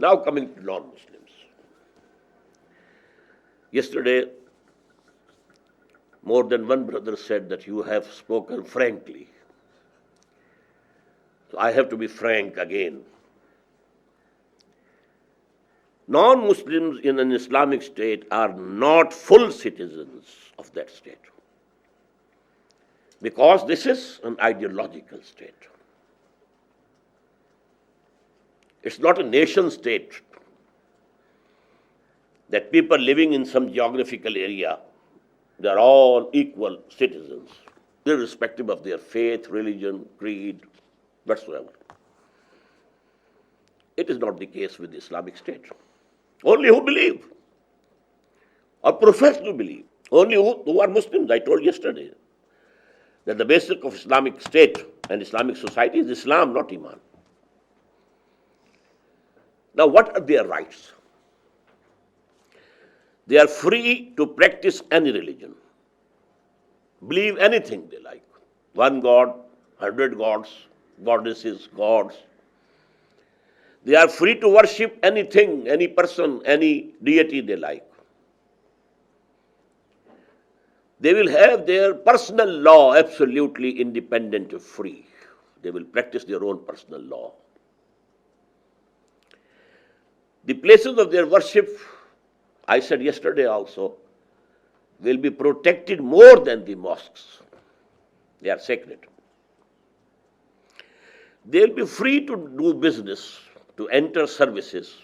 Now coming to non-Muslims. Yesterday, more than one brother said that you have spoken frankly. So I have to be frank again. Non-Muslims in an Islamic state are not full citizens of that state, because this is an ideological state. It's not a nation state that people living in some geographical area, they are all equal citizens, irrespective of their faith, religion, creed, whatsoever. It is not the case with the Islamic State. Only who believe or profess to believe, only who are Muslims. I told yesterday that the basic of Islamic State and Islamic society is Islam, not Iman. Now, what are their rights? They are free to practice any religion, believe anything they like. One God, 100 gods, goddesses, gods. They are free to worship anything, any person, any deity they like. They will have their personal law absolutely independent and free. They will practice their own personal law. The places of their worship, I said yesterday also, will be protected more than the mosques. They are sacred. They will be free to do business, to enter services,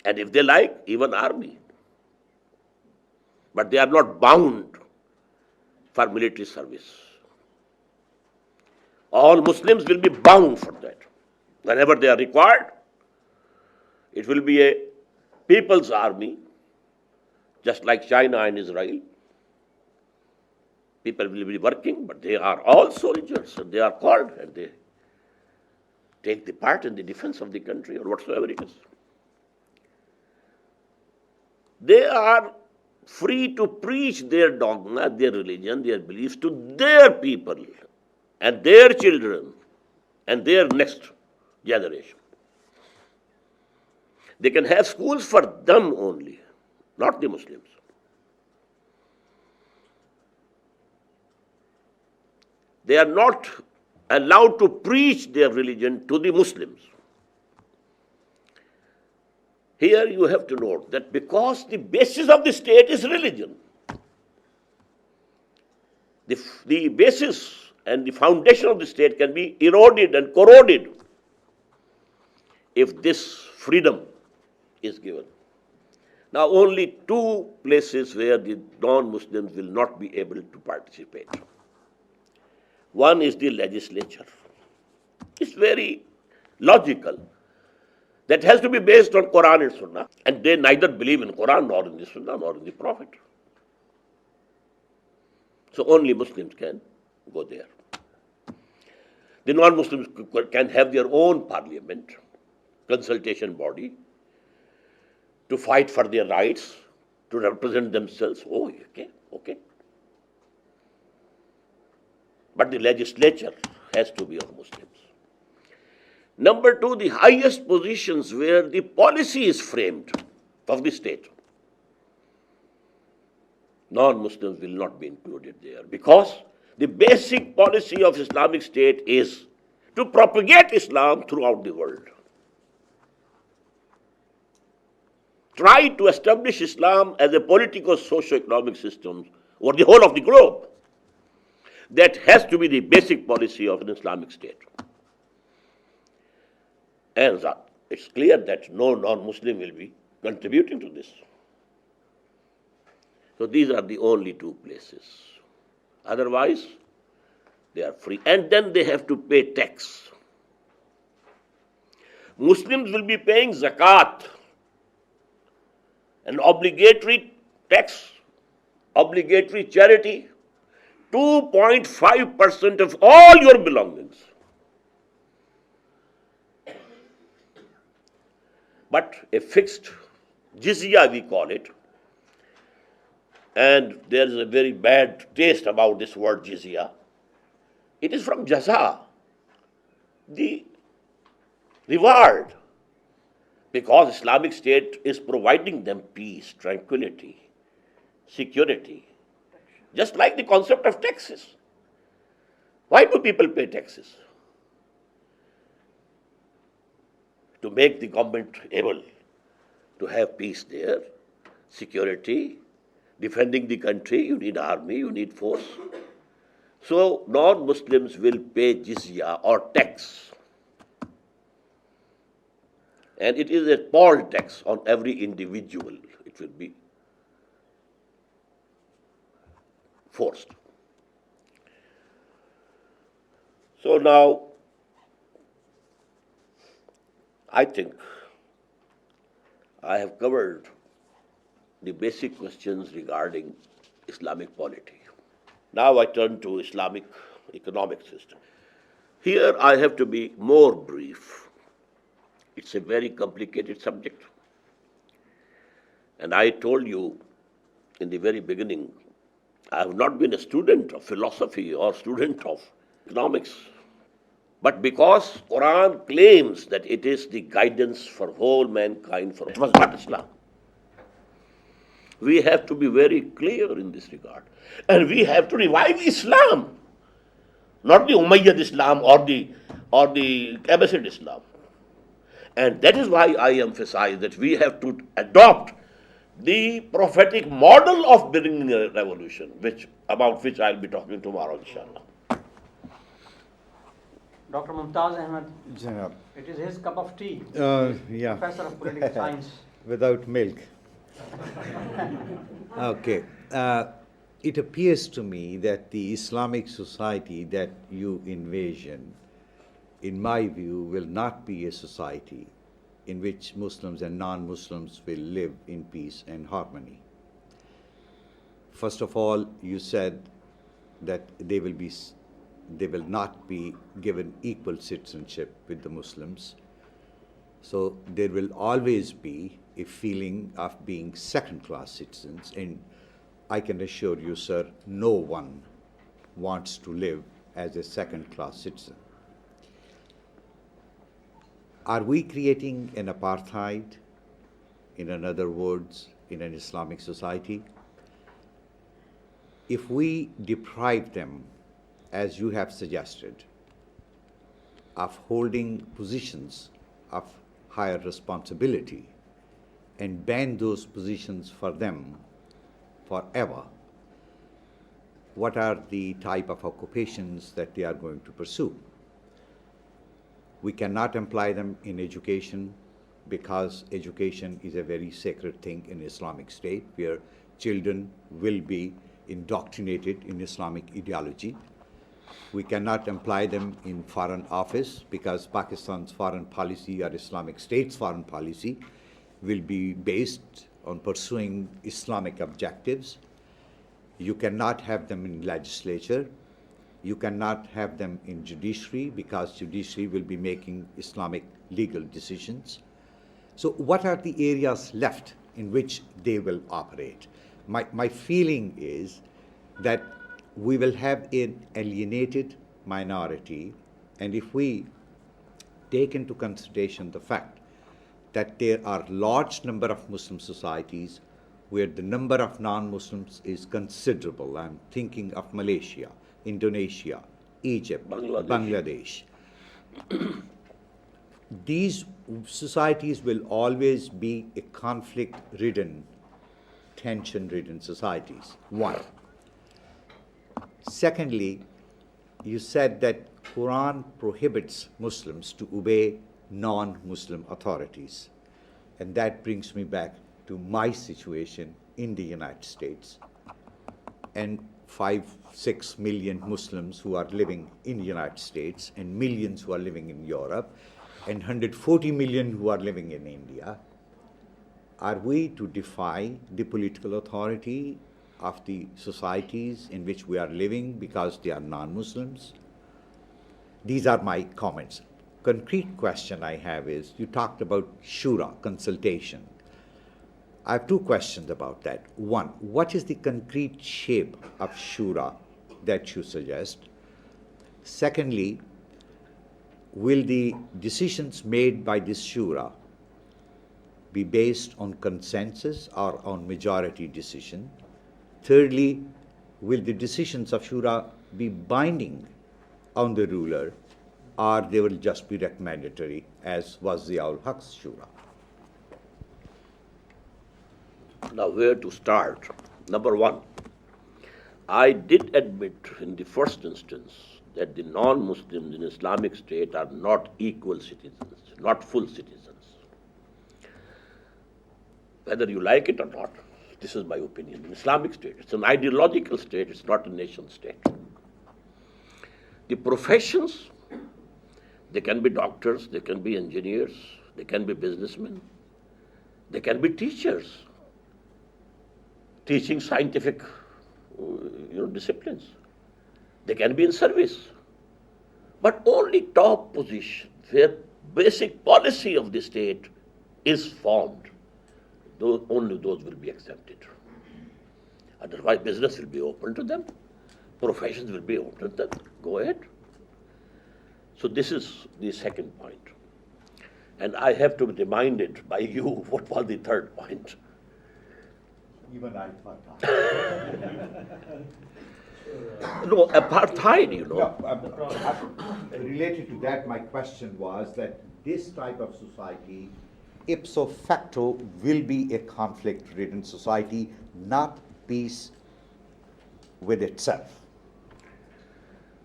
and if they like, even army. But they are not bound for military service. All Muslims will be bound for that. Whenever they are required, it will be a people's army, just like China and Israel. People will be working, but they are all soldiers, and they are called, and they take the part in the defense of the country or whatsoever it is. They are free to preach their dogma, their religion, their beliefs to their people and their children and their next generation. They can have schools for them only, not the Muslims. They are not allowed to preach their religion to the Muslims. Here you have to note that because the basis of the state is religion, the basis and the foundation of the state can be eroded and corroded if this freedom is given. Now, only two places where the non-Muslims will not be able to participate. One is the legislature. It's very logical. That has to be based on Quran and Sunnah. And they neither believe in Quran nor in the Sunnah nor in the Prophet. So only Muslims can go there. The non-Muslims can have their own parliament, consultation body, to fight for their rights, to represent themselves. Oh, okay. But the legislature has to be of Muslims. Number two, the highest positions where the policy is framed of the state. Non-Muslims will not be included there because the basic policy of Islamic State is to propagate Islam throughout the world. Try to establish Islam as a political, socio-economic system over the whole of the globe. That has to be the basic policy of an Islamic State. And it's clear that no non-Muslim will be contributing to this. So these are the only two places. Otherwise, they are free. And then they have to pay tax. Muslims will be paying zakat, an obligatory tax, obligatory charity, 2.5% of all your belongings. But a fixed jizya, we call it, and there is a very bad taste about this word jizya. It is from jaza. The reward, because Islamic State is providing them peace, tranquility, security, just like the concept of taxes. Why do people pay taxes? To make the government able to have peace there, security, defending the country, you need army, you need force. So non-Muslims will pay jizya or tax. And it is a poll tax on every individual. It will be forced. So now, I think I have covered the basic questions regarding Islamic polity. Now I turn to Islamic economic system. Here I have to be more brief. It's a very complicated subject. And I told you in the very beginning, I have not been a student of philosophy or student of economics. But because Quran claims that it is the guidance for whole mankind, it was not Islam. We have to be very clear in this regard. And we have to revive Islam, not the Umayyad Islam or the Abbasid Islam. And that is why I emphasize that we have to adopt the prophetic model of bringing a revolution, about which I'll be talking tomorrow, inshallah. Dr. Mumtaz Ahmad, Janab. it is his cup of tea. Yeah. Professor of Political Science. Without milk. Okay. It appears to me that the Islamic society that you envision, in my view, will not be a society in which Muslims and non-Muslims will live in peace and harmony. First of all, you said that they will not be given equal citizenship with the Muslims. So there will always be a feeling of being second-class citizens. And I can assure you, sir, no one wants to live as a second-class citizen. Are we creating an apartheid, in other words, in an Islamic society? If we deprive them, as you have suggested, of holding positions of higher responsibility and ban those positions for them forever, what are the type of occupations that they are going to pursue? We cannot employ them in education because education is a very sacred thing in Islamic State, where children will be indoctrinated in Islamic ideology. We cannot employ them in foreign office because Pakistan's foreign policy or Islamic State's foreign policy will be based on pursuing Islamic objectives. You cannot have them in legislature. You cannot have them in judiciary because judiciary will be making Islamic legal decisions. So what are the areas left in which they will operate? My feeling is that we will have an alienated minority, and if we take into consideration the fact that there are large number of Muslim societies where the number of non-Muslims is considerable. I'm thinking of Malaysia, Indonesia, Egypt, Bangladesh. These societies will always be a conflict-ridden, tension-ridden societies, one. Secondly, you said that Quran prohibits Muslims to obey non-Muslim authorities. And that brings me back to my situation in the United States and 5-6 million Muslims who are living in the United States and millions who are living in Europe and 140 million who are living in India. Are we to defy the political authority of the societies in which we are living because they are non-Muslims? These are my comments. Concrete question I have is, you talked about shura, consultation. I have two questions about that. One, what is the concrete shape of shura that you suggest? Secondly, will the decisions made by this shura be based on consensus or on majority decision? Thirdly, will the decisions of shura be binding on the ruler, or they will just be recommendatory, as was the Haq's shura? Now, where to start? Number one, I did admit in the first instance that the non-Muslims in Islamic State are not equal citizens, not full citizens. Whether you like it or not, this is my opinion. In Islamic State, it's an ideological state, it's not a nation state. The professions, they can be doctors, they can be engineers, they can be businessmen, they can be teachers, teaching scientific disciplines. They can be in service. But only top position where basic policy of the state is formed, only those will be accepted. Otherwise, business will be open to them, professions will be open to them. Go ahead. So this is the second point. And I have to be reminded by you what was the third point. Even I thought that. No, apartheid, Related to that, my question was that this type of society, ipso facto, will be a conflict-ridden society, not peace with itself.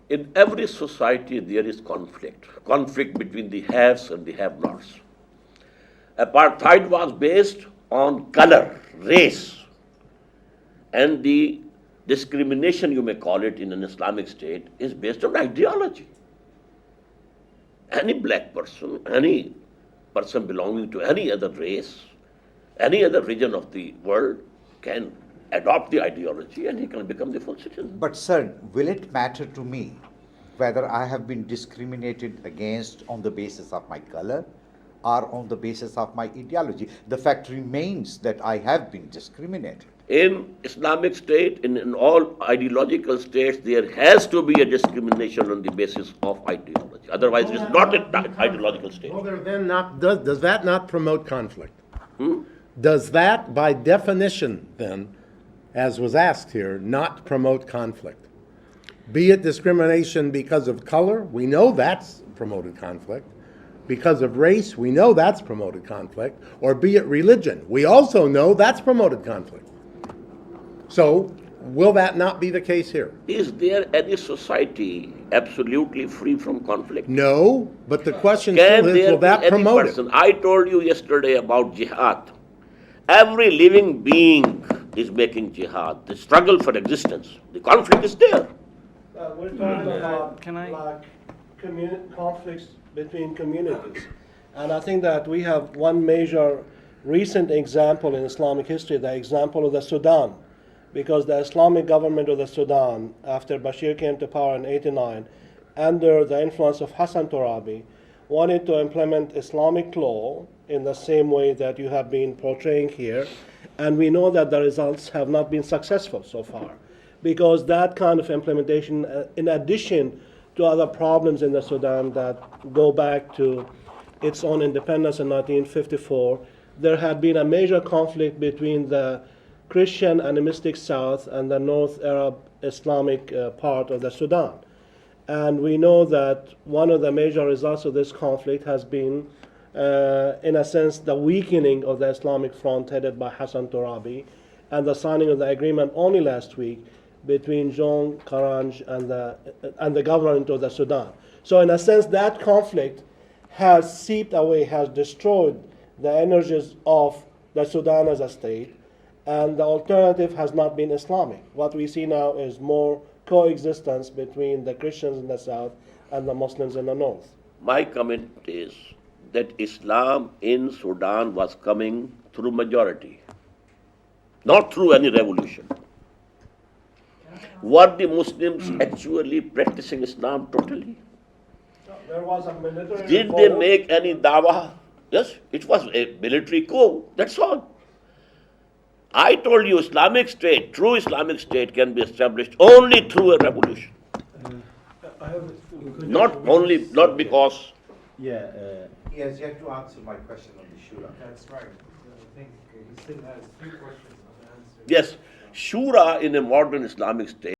In every society, there is conflict between the haves and the have-nots. Apartheid was based on color, race, and the discrimination, you may call it, in an Islamic state is based on ideology. Any black person, any person belonging to any other race, any other region of the world can adopt the ideology and he can become the full citizen. But sir, will it matter to me whether I have been discriminated against on the basis of my color or on the basis of my ideology? The fact remains that I have been discriminated. In Islamic State, in all ideological states, there has to be a discrimination on the basis of ideology. Otherwise, it is not an ideological state. Well, then does that not promote conflict? Does that, by definition, then, as was asked here, not promote conflict? Be it discrimination because of color, we know that's promoted conflict. Because of race, we know that's promoted conflict. Or be it religion, we also know that's promoted conflict. So, will that not be the case here? Is there any society absolutely free from conflict? No, but the question Can still is, there will be that any promote person? it? I told you yesterday about jihad. Every living being is making jihad. The struggle for existence, the conflict is there. We're talking about Can I- like conflicts between communities. And I think that we have one major recent example in Islamic history, the example of the Sudan. Because the Islamic government of the Sudan, after Bashir came to power in 1989, under the influence of Hassan Torabi, wanted to implement Islamic law in the same way that you have been portraying here. And we know that the results have not been successful so far. Because that kind of implementation, in addition to other problems in the Sudan that go back to its own independence in 1954, there had been a major conflict between the Christian animistic South and the North Arab Islamic part of the Sudan. And we know that one of the major results of this conflict has been, in a sense, the weakening of the Islamic front headed by Hassan Torabi and the signing of the agreement only last week between Jean Karanj and the government of the Sudan. So in a sense, that conflict has seeped away, has destroyed the energies of the Sudan as a state, and the alternative has not been Islamic. What we see now is more coexistence between the Christians in the south and the Muslims in the north. My comment is that Islam in Sudan was coming through majority, not through any revolution. Were the Muslims actually practicing Islam totally? There was a military Did they revolt. make any dawah? Yes, it was a military coup, that's all. I told you Islamic State, true Islamic State can be established only through a revolution. Not because Yeah, He has yet to answer my question on the shura. That's right. I think he still has 3 questions unanswered. Yes, Shura in a modern Islamic state